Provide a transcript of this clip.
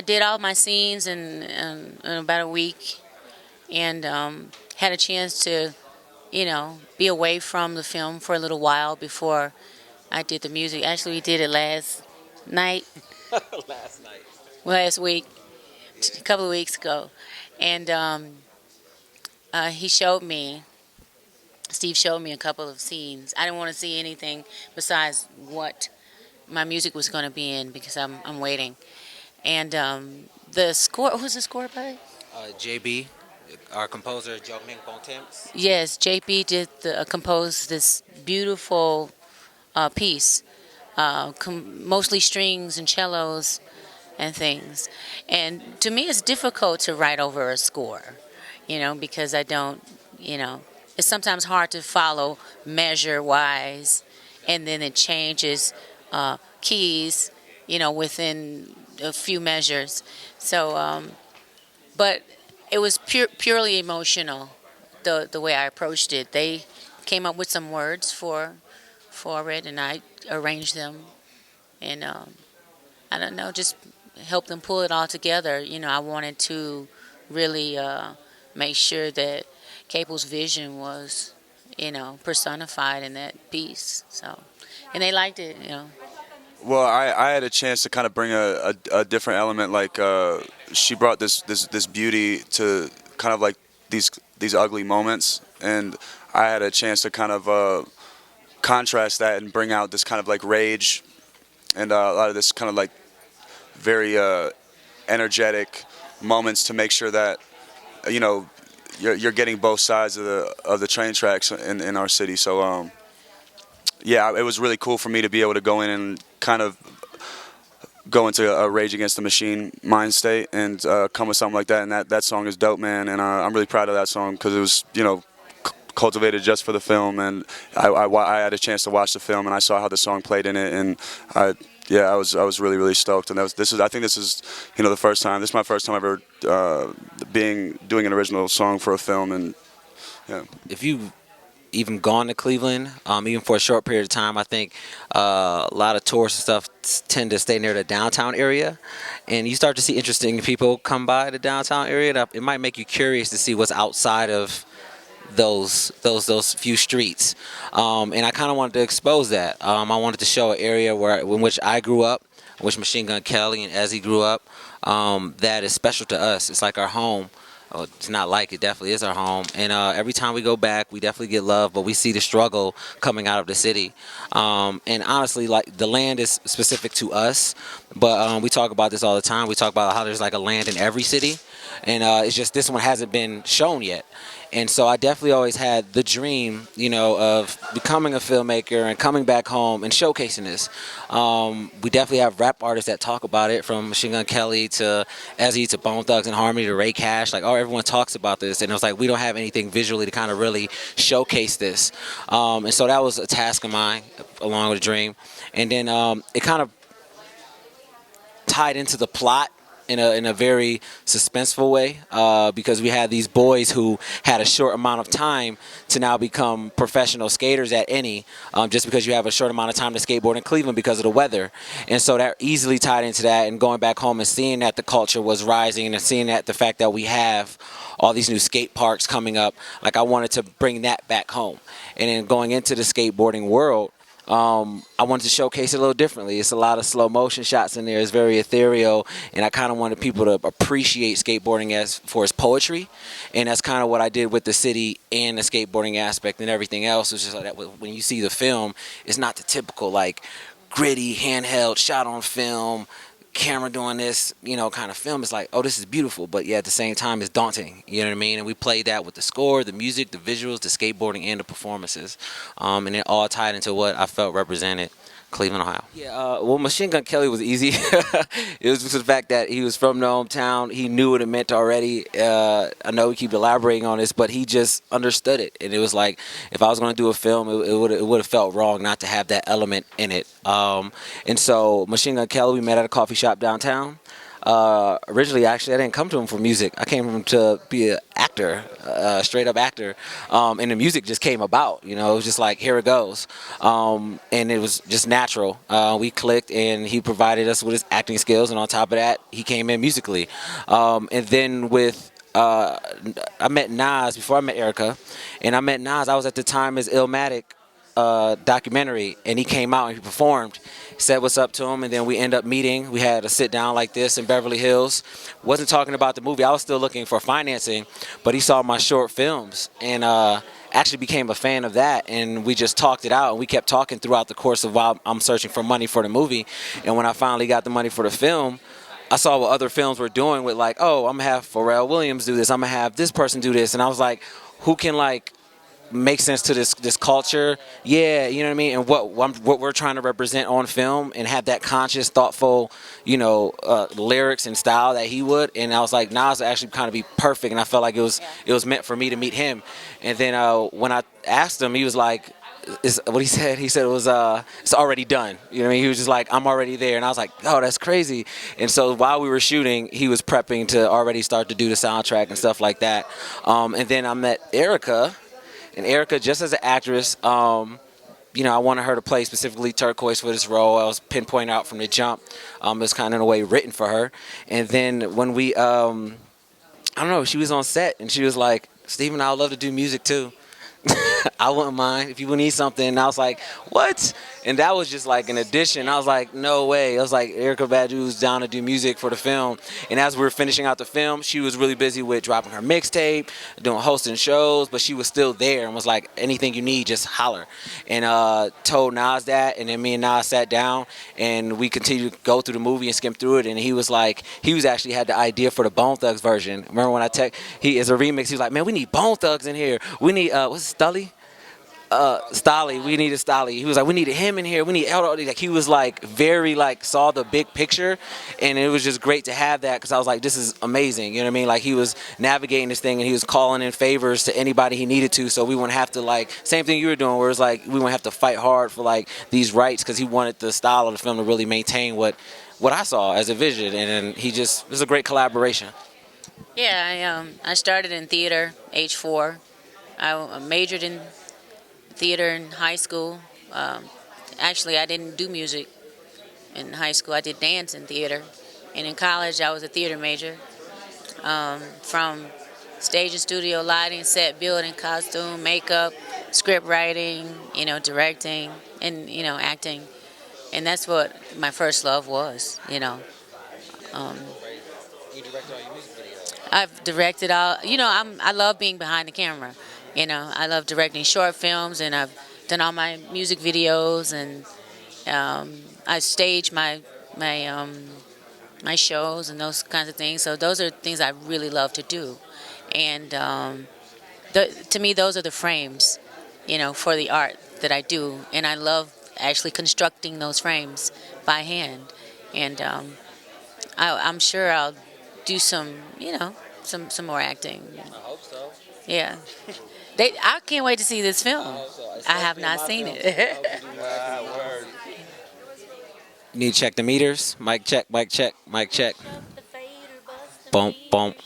I did all my scenes in about a week, and had a chance to, be away from the film for a little while before I did the music. Actually, we did it last night, Last night. last week, a couple of weeks ago, and he showed me. Steve showed me a couple of scenes. I didn't want to see anything besides what my music was going to be in because I'm waiting. And the score, who's the score by? JB, our composer, Joe Ming Bong Temps. Yes, JP did compose this beautiful piece, mostly strings and cellos and things. And to me, it's difficult to write over a score, because I don't, it's sometimes hard to follow measure wise, and then it changes keys, within a few measures. So, but it was purely emotional, the way I approached it. They came up with some words for it, and I arranged them, and I don't know, just help them pull it all together. I wanted to really make sure that Caple's vision was, personified in that piece. So, and they liked it. Well, I had a chance to kind of bring a different element. Like she brought this beauty to kind of like these ugly moments, and I had a chance to kind of contrast that and bring out this kind of like rage and a lot of this kind of like very energetic moments to make sure that you're getting both sides of the train tracks in our city. So yeah, it was really cool for me to be able to go in and kind of go into a Rage Against the Machine mind state and come with something like that. And that song is dope, man. And I'm really proud of that song because it was, cultivated just for the film. And I had a chance to watch the film and I saw how the song played in it. And I was really, really stoked. And I think this is, the first time. This is my first time ever doing an original song for a film. And yeah. If you even gone to Cleveland, even for a short period of time, I think a lot of tourists and stuff tend to stay near the downtown area, and you start to see interesting people come by the downtown area. It might make you curious to see what's outside of those few streets, and I kind of wanted to expose that. I wanted to show an area in which I grew up, in which Machine Gun Kelly and Ezzy grew up, that is special to us. It's like our home. Oh, it's not like, it definitely is our home. And every time we go back, we definitely get love, but we see the struggle coming out of the city. And honestly, like, the land is specific to us, but we talk about this all the time. We talk about how there's like a land in every city, and it's just this one hasn't been shown yet. And so I definitely always had the dream, of becoming a filmmaker and coming back home and showcasing this. We definitely have rap artists that talk about it, from Machine Gun Kelly to Ezzy to Bone Thugs and Harmony to Ray Cash. Like, everyone talks about this. And it was like, we don't have anything visually to kind of really showcase this. And so that was a task of mine, along with a dream. And then it kind of tied into the plot in a very suspenseful way, because we had these boys who had a short amount of time to now become professional skaters at any, just because you have a short amount of time to skateboard in Cleveland because of the weather. And so that easily tied into that, and going back home and seeing that the culture was rising and seeing that the fact that we have all these new skate parks coming up, like, I wanted to bring that back home. And then going into the skateboarding world, I wanted to showcase it a little differently. It's a lot of slow motion shots in there. It's very ethereal, and I kind of wanted people to appreciate skateboarding for its poetry, and that's kind of what I did with the city and the skateboarding aspect and everything else. It's just like that when you see the film, it's not the typical like gritty handheld shot on film, camera doing this, kind of film. Is like, oh, this is beautiful, but yeah, at the same time, it's daunting. You know what I mean? And we played that with the score, the music, the visuals, the skateboarding, and the performances, and it all tied into what I felt represented Cleveland, Ohio. Yeah, well, Machine Gun Kelly was easy. It was just the fact that he was from the hometown. He knew what it meant already. I know we keep elaborating on this, but he just understood it. And it was like, if I was going to do a film, it would have felt wrong not to have that element in it. And so Machine Gun Kelly, we met at a coffee shop downtown. Originally, actually, I didn't come to him for music. I came to him to be an actor, straight up actor. And the music just came about. You know, it was just like, here it goes. And it was just natural. We clicked, and he provided us with his acting skills. And on top of that, he came in musically. And then with I met Nas before I met Erykah, and I met Nas. I was at the time his Illmatic documentary, and he came out and he performed, said what's up to him, and then we end up meeting. We had a sit down like this in Beverly Hills. Wasn't talking about the movie. I was still looking for financing, but he saw my short films and actually became a fan of that, and we just talked it out, and we kept talking throughout the course of while I'm searching for money for the movie. And when I finally got the money for the film, I saw what other films were doing with, like, oh, I'm gonna have Pharrell Williams do this, I'm gonna have this person do this, and I was like, who can like make sense to this culture? Yeah, you know what I mean. And what we're trying to represent on film, and have that conscious, thoughtful, lyrics and style that he would. And I was like, Nas would actually kind of be perfect, and I felt like it was meant for me to meet him. And then when I asked him, he was like, what he said. He said it was it's already done. You know what I mean? He was just like, I'm already there, and I was like, oh, that's crazy. And so while we were shooting, he was prepping to already start to do the soundtrack and stuff like that. And then I met Erykah, and Erykah, just as an actress, I wanted her to play specifically turquoise for this role. I was pinpointing out from the jump. It was kind of in a way written for her. And then when we, I don't know, she was on set, and she was like, Steven, I would love to do music too. I wouldn't mind if you need something. And I was like, what? And that was just like an addition. I was like, no way. I was like, Erykah Badu's down to do music for the film. And as we were finishing out the film, she was really busy with dropping her mixtape, doing hosting shows, but she was still there and was like, anything you need, just holler. And told Nas that, and then me and Nas sat down, and we continued to go through the movie and skim through it. And he was like, he was actually had the idea for the Bone Thugs version. Remember when he is a remix, he was like, man, we need Bone Thugs in here. We need, what's Stully? Stolly, we needed Stolly. He was like, we needed him in here. We need Eldo. Like, he was like very like saw the big picture, and it was just great to have that, because I was like, this is amazing. You know what I mean? Like, he was navigating this thing, and he was calling in favors to anybody he needed to, so we wouldn't have to, like, same thing you were doing, where it's like we wouldn't have to fight hard for like these rights, because he wanted the style of the film to really maintain what I saw as a vision, and it was a great collaboration. Yeah, I started in theater, age 4. I majored in theater in high school. Actually, I didn't do music in high school. I did dance in theater. And in college, I was a theater major. From stage and studio lighting, set building, costume, makeup, script writing, directing, and, acting. And that's what my first love was, You directed all your music videos. I've directed all, I love being behind the camera. I love directing short films, and I've done all my music videos, and I stage my shows and those kinds of things. So those are things I really love to do, and to me, those are the frames, for the art that I do, and I love actually constructing those frames by hand, and I'm sure I'll do some more acting. I hope so. Yeah. I can't wait to see this film. I have not seen it. You need to check the meters. Mic check, mic check, mic check. Bump, bump.